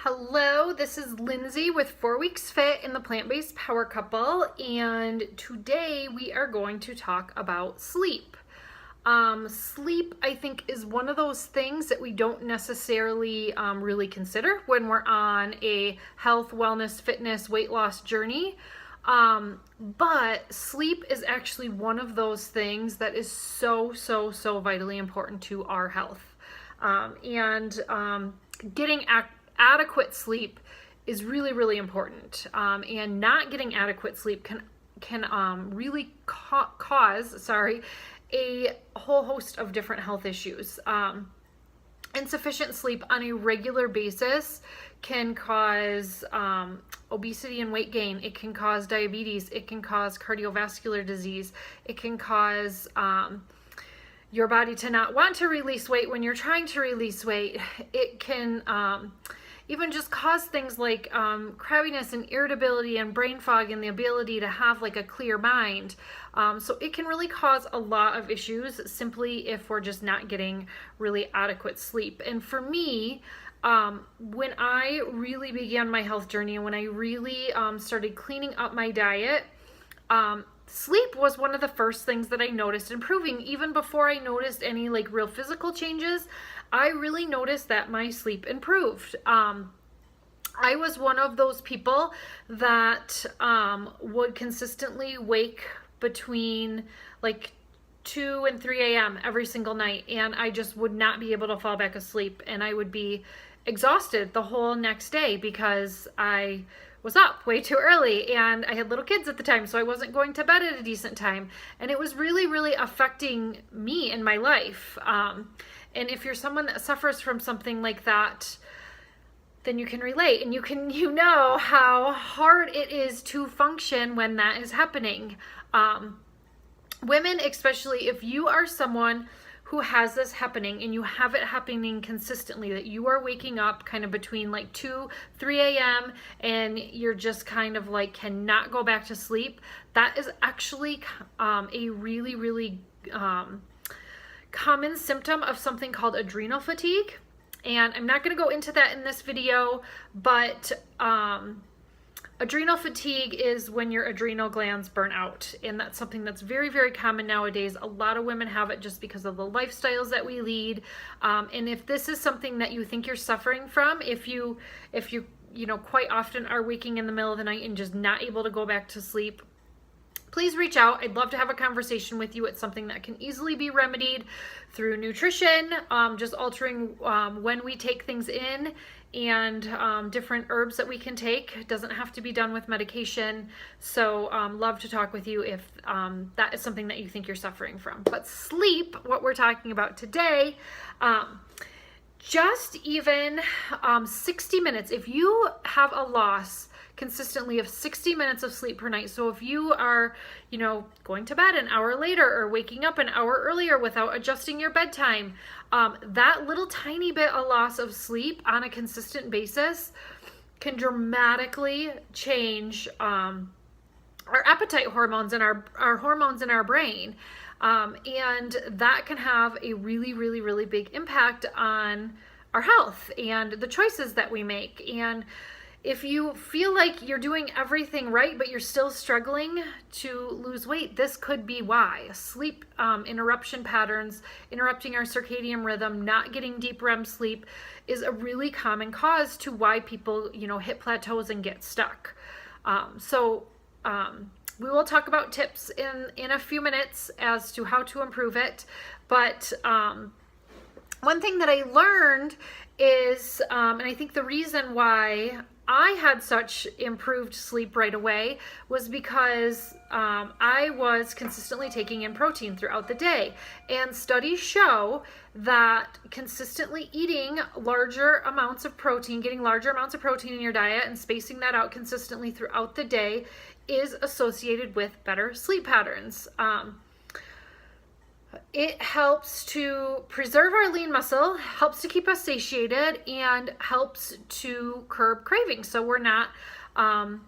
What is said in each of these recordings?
Hello, this is Lindsay with 4 Weeks Fit in the Plant-Based Power Couple, and today we are going to talk about sleep. Sleep, I think, is one of those things that we don't necessarily really consider when we're on a health, wellness, fitness, weight loss journey. But sleep is actually one of those things that is so vitally important to our health. Getting adequate sleep is really important, and not getting adequate sleep can really cause a whole host of different health issues. Insufficient sleep on a regular basis can cause obesity and weight gain. It can cause diabetes. It can cause cardiovascular disease. It can cause your body to not want to release weight when you're trying to release weight. It can even just cause things like crabbiness and irritability and brain fog and the ability to have like a clear mind. So it can really cause a lot of issues simply if we're just not getting really adequate sleep. And for me, when I really began my health journey and when I really started cleaning up my diet, sleep was one of the first things that I noticed improving. Even before I noticed any like real physical changes, I really noticed that my sleep improved. I was one of those people that would consistently wake between like 2 and 3 a.m. every single night, and I just would not be able to fall back asleep, and I would be exhausted the whole next day because I was up way too early and I had little kids at the time, so I wasn't going to bed at a decent time, and it was really affecting me in my life. And if you're someone that suffers from something like that, then you can relate, and you know how hard it is to function when that is happening. Women, especially if you are someone who has this happening and you have it happening consistently, that you are waking up kind of between like 2-3 a.m. and you're just kind of like cannot go back to sleep, that is actually a really common symptom of something called adrenal fatigue. And I'm not going to go into that in this video, but adrenal fatigue is when your adrenal glands burn out, and that's something that's very common nowadays. A lot of women have it just because of the lifestyles that we lead. And if this is something that you think you're suffering from, if you quite often are waking in the middle of the night and just not able to go back to sleep, please reach out. I'd love to have a conversation with you. It's something that can easily be remedied through nutrition, just altering when we take things in, and different herbs that we can take. It doesn't have to be done with medication. So love to talk with you if that is something that you think you're suffering from. But sleep, what we're talking about today, just even 60 minutes. If you have a loss consistently of 60 minutes of sleep per night, so if you are, going to bed an hour later or waking up an hour earlier without adjusting your bedtime, that little tiny bit of loss of sleep on a consistent basis can dramatically change our appetite hormones and our hormones in our brain. And that can have a really big impact on our health and the choices that we make. And if you feel like you're doing everything right, but you're still struggling to lose weight, this could be why. Sleep interruption patterns, interrupting our circadian rhythm, not getting deep REM sleep is a really common cause to why people, hit plateaus and get stuck. We will talk about tips in a few minutes as to how to improve it. But one thing that I learned is, and I think the reason why I had such improved sleep right away was because I was consistently taking in protein throughout the day. And studies show that consistently eating larger amounts of protein, getting larger amounts of protein in your diet and spacing that out consistently throughout the day is associated with better sleep patterns. It helps to preserve our lean muscle, helps to keep us satiated, and helps to curb cravings. So we're not kind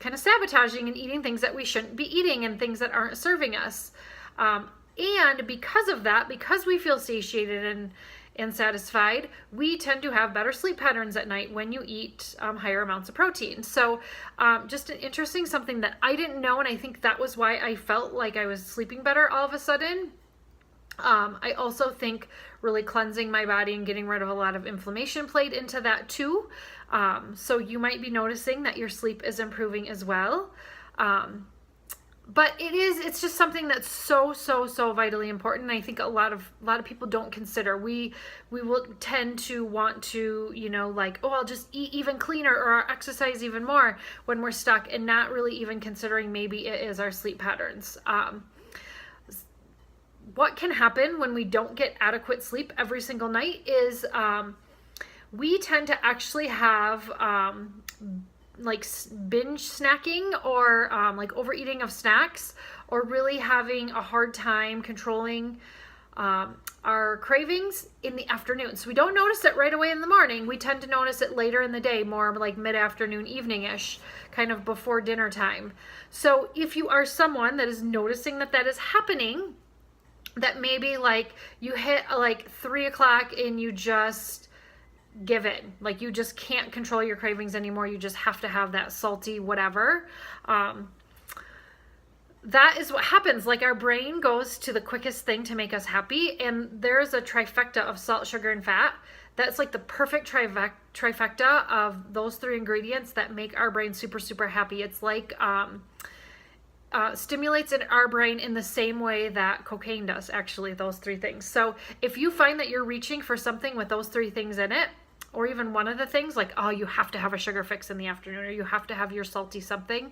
of sabotaging and eating things that we shouldn't be eating and things that aren't serving us. And because of that, because we feel satiated and satisfied, we tend to have better sleep patterns at night when you eat higher amounts of protein. So just an interesting something that I didn't know, and I think that was why I felt like I was sleeping better all of a sudden. I also think really cleansing my body and getting rid of a lot of inflammation played into that too. So you might be noticing that your sleep is improving as well. But it's just something that's so vitally important. And I think a lot of people don't consider. We will tend to want to, like, oh, I'll just eat even cleaner or I'll exercise even more when we're stuck, and not really even considering maybe it is our sleep patterns. What can happen when we don't get adequate sleep every single night is we tend to actually have like binge snacking, or like overeating of snacks, or really having a hard time controlling our cravings in the afternoon. So we don't notice it right away in the morning. We tend to notice it later in the day, more like mid-afternoon, evening-ish, kind of before dinner time. So if you are someone that is noticing that is happening, that maybe like you hit like 3 o'clock and you just give in, like you just can't control your cravings anymore, you just have to have that salty whatever, that is what happens. Like our brain goes to the quickest thing to make us happy, and there's a trifecta of salt, sugar, and fat. That's like the perfect trifecta of those 3 ingredients that make our brain super happy. It's like stimulates in our brain in the same way that cocaine does, actually, those 3 things. So if you find that you're reaching for something with those 3 things in it, or even one of the things, like, oh, you have to have a sugar fix in the afternoon, or you have to have your salty something,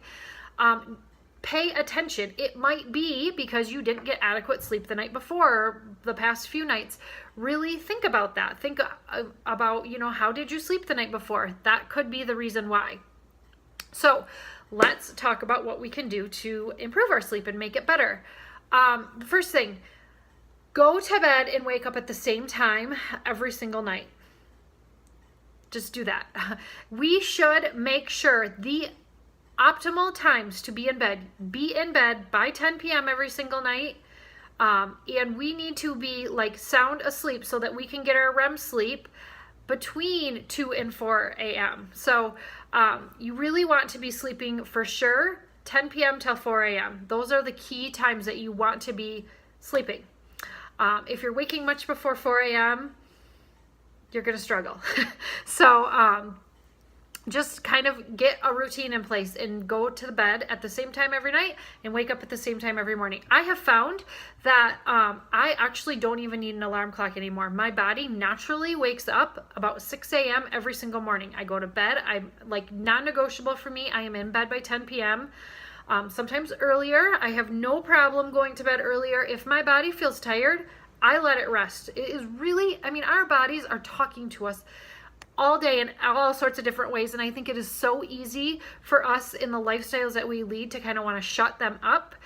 pay attention. It might be because you didn't get adequate sleep the night before, or the past few nights. Really think about that. Think about, how did you sleep the night before? That could be the reason why. So let's talk about what we can do to improve our sleep and make it better. The first thing, go to bed and wake up at the same time every single night. Just do that. We should make sure the optimal times to be in bed by 10 p.m. every single night. And we need to be like sound asleep so that we can get our REM sleep between 2 and 4 a.m. So you really want to be sleeping for sure 10 p.m. till 4 a.m. Those are the key times that you want to be sleeping. If you're waking much before 4 a.m., you're going to struggle. So just kind of get a routine in place and go to the bed at the same time every night and wake up at the same time every morning. I have found that I actually don't even need an alarm clock anymore. My body naturally wakes up about 6 a.m. every single morning. I go to bed. I'm like non-negotiable for me. I am in bed by 10 p.m. Sometimes earlier. I have no problem going to bed earlier. If my body feels tired, I let it rest. It is really, our bodies are talking to us all day in all sorts of different ways. And I think it is so easy for us in the lifestyles that we lead to kind of want to shut them up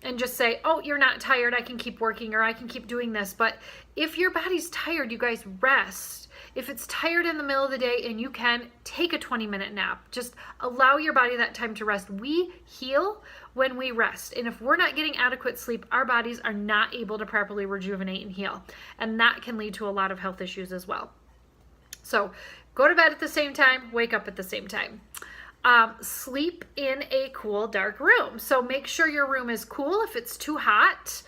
and just say, oh, you're not tired, I can keep working, or I can keep doing this. But if your body's tired, you guys rest. If it's tired in the middle of the day and you can, take a 20-minute nap. Just allow your body that time to rest. We heal when we rest. And if we're not getting adequate sleep, our bodies are not able to properly rejuvenate and heal. And that can lead to a lot of health issues as well. So go to bed at the same time, wake up at the same time. Sleep in a cool, dark room. So make sure your room is cool. If it's too hot,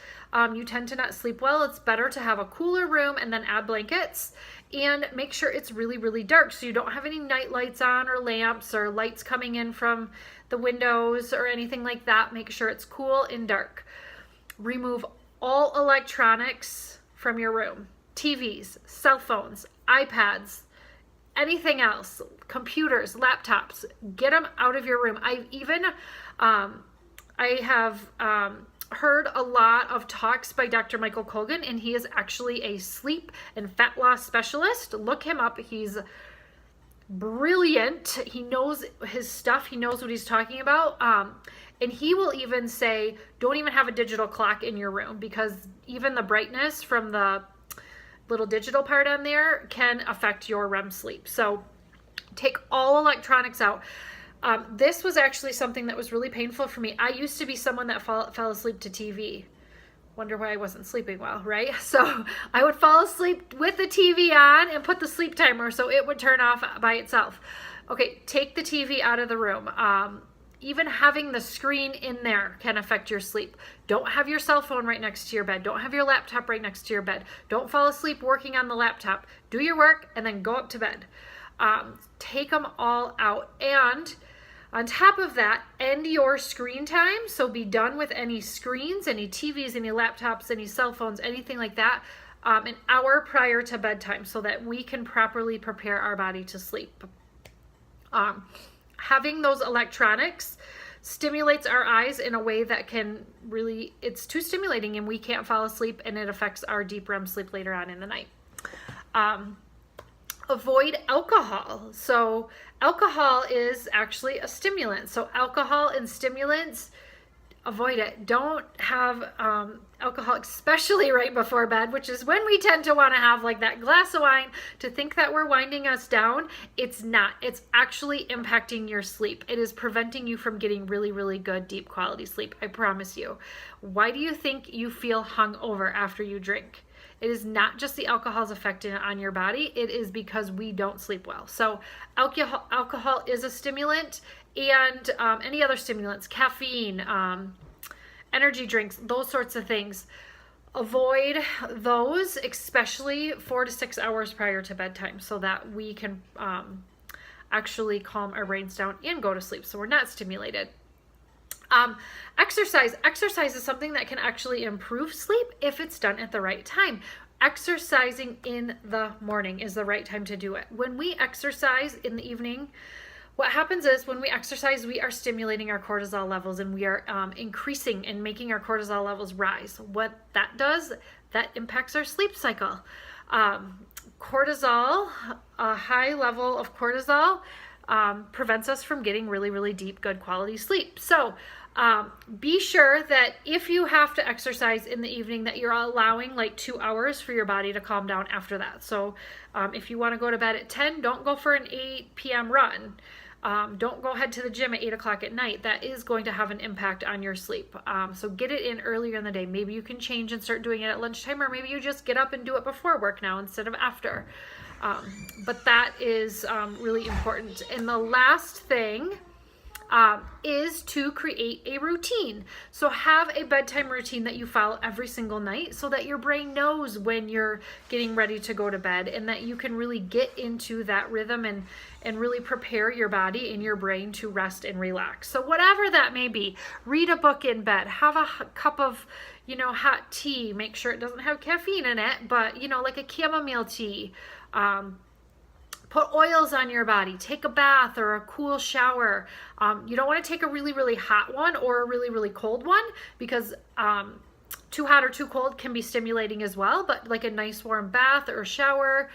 you tend to not sleep well. It's better to have a cooler room and then add blankets. And make sure it's really dark, so you don't have any night lights on or lamps or lights coming in from the windows or anything like that. Make sure it's cool and dark. Remove all electronics from your room. TVs, cell phones, iPads, anything else, computers, laptops, get them out of your room. I've even, I have heard a lot of talks by Dr. Michael Colgan, and he is actually a sleep and fat loss specialist. Look him up. He's brilliant. He knows his stuff. He knows what he's talking about. And he will even say, don't even have a digital clock in your room, because even the brightness from the little digital part on there can affect your REM sleep. So take all electronics out. This was actually something that was really painful for me. I used to be someone that fell asleep to TV Wonder why I wasn't sleeping well, right? So I would fall asleep with the TV on and put the sleep timer so it would turn off by itself. Okay, take the TV out of the room. Even having the screen in there can affect your sleep. Don't have your cell phone right next to your bed. Don't have your laptop right next to your bed. Don't fall asleep working on the laptop. Do your work and then go up to bed. Take them all out. And on top of that, end your screen time. So be done with any screens, any TVs, any laptops, any cell phones, anything like that, an hour prior to bedtime so that we can properly prepare our body to sleep. Having those electronics stimulates our eyes in a way that can really, it's too stimulating and we can't fall asleep, and it affects our deep REM sleep later on in the night. Avoid alcohol. So alcohol is actually a stimulant. So alcohol and stimulants, avoid it. Don't have alcohol, especially right before bed, which is when we tend to want to have like that glass of wine to think that we're winding us down. It's not. It's actually impacting your sleep. It is preventing you from getting really, really good, deep quality sleep. I promise you. Why do you think you feel hungover after you drink? It is not just the alcohol's effect on your body. It is because we don't sleep well. So alcohol is a stimulant, and any other stimulants, caffeine, energy drinks, those sorts of things. Avoid those, especially 4 to 6 hours prior to bedtime, so that we can actually calm our brains down and go to sleep so we're not stimulated. Exercise is something that can actually improve sleep if it's done at the right time. Exercising in the morning is the right time to do it. When we exercise in the evening, what happens is when we exercise, we are stimulating our cortisol levels, and we are increasing and making our cortisol levels rise. What that does, that impacts our sleep cycle. Cortisol, a high level of cortisol, prevents us from getting really, really deep, good quality sleep. So be sure that if you have to exercise in the evening, that you're allowing like 2 hours for your body to calm down after that. So if you want to go to bed at 10, don't go for an 8 p.m. run. Don't go head to the gym at 8 o'clock at night. That is going to have an impact on your sleep. So get it in earlier in the day. Maybe you can change and start doing it at lunchtime, or maybe you just get up and do it before work now instead of after. But that is really important. And the last thing is to create a routine. So have a bedtime routine that you follow every single night so that your brain knows when you're getting ready to go to bed, and that you can really get into that rhythm and really prepare your body and your brain to rest and relax. So whatever that may be, read a book in bed, have a cup of, hot tea, make sure it doesn't have caffeine in it, but, like a chamomile tea. Put oils on your body, take a bath or a cool shower. You don't want to take a really, really hot one or a really, really cold one, because too hot or too cold can be stimulating as well, but like a nice warm bath or shower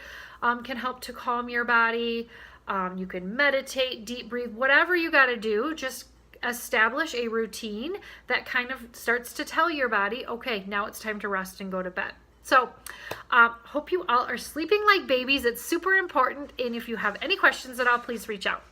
can help to calm your body. You can meditate, deep breathe, whatever you got to do. Just establish a routine that kind of starts to tell your body, okay, now it's time to rest and go to bed. So hope you all are sleeping like babies. It's super important. And if you have any questions at all, please reach out.